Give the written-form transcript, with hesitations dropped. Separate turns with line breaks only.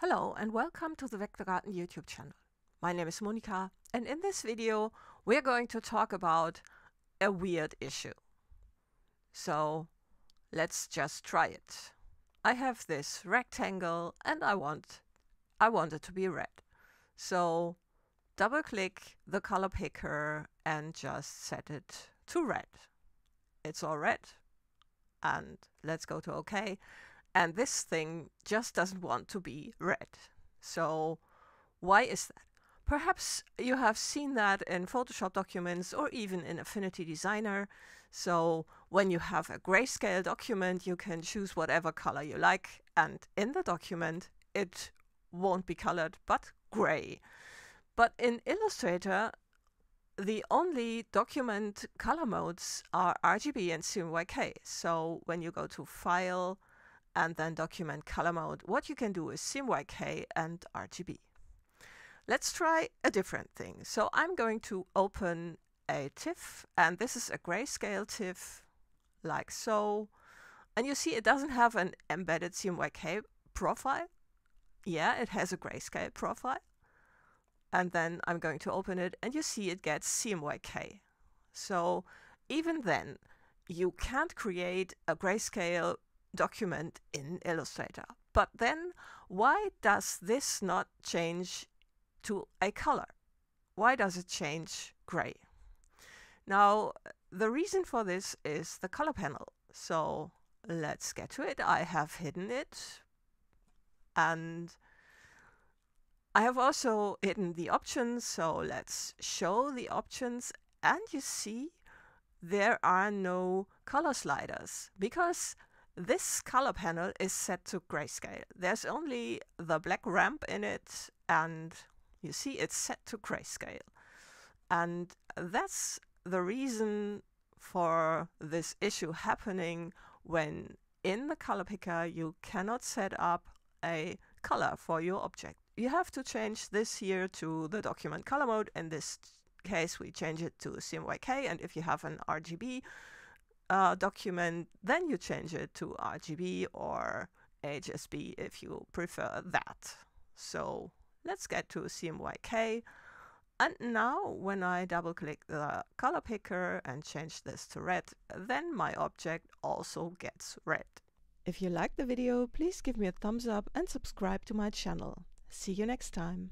Hello and welcome to the Vector Garden YouTube channel. My name is Monika, and in this video we're going to talk about a weird issue. So let's just try it. I have this rectangle and I want it to be red. So double click the color picker and just set it to red. It's all red, and let's go to OK. And this thing just doesn't want to be red. So why is that? Perhaps you have seen that in Photoshop documents or even in Affinity Designer. So when you have a grayscale document, you can choose whatever color you like, and in the document it won't be colored but gray. But in Illustrator, the only document color modes are RGB and CMYK. So when you go to File and then Document Color Mode, what you can do is CMYK and RGB. Let's try a different thing. So I'm going to open a TIFF, and this is a grayscale TIFF, like so. And you see it doesn't have an embedded CMYK profile. Yeah, it has a grayscale profile. And then I'm going to open it, and you see it gets CMYK. So even then, you can't create a grayscale document in Illustrator. But then why does this not change to a color? Why does it change gray? Now, the reason for this is the color panel. So let's get to it. I have hidden it, and I have also hidden the options. So let's show the options, and you see there are no color sliders because this color panel is set to grayscale. There's only the black ramp in it, and you see it's set to grayscale. And that's the reason for this issue happening when in the color picker you cannot set up a color for your object. You have to change this here to the document color mode. In this case we change it to CMYK, and if you have an RGB document, then you change it to RGB or HSB if you prefer that. So let's get to CMYK. And now when I double click the color picker and change this to red, then my object also gets red. If you liked the video, please give me a thumbs up and subscribe to my channel. See you next time.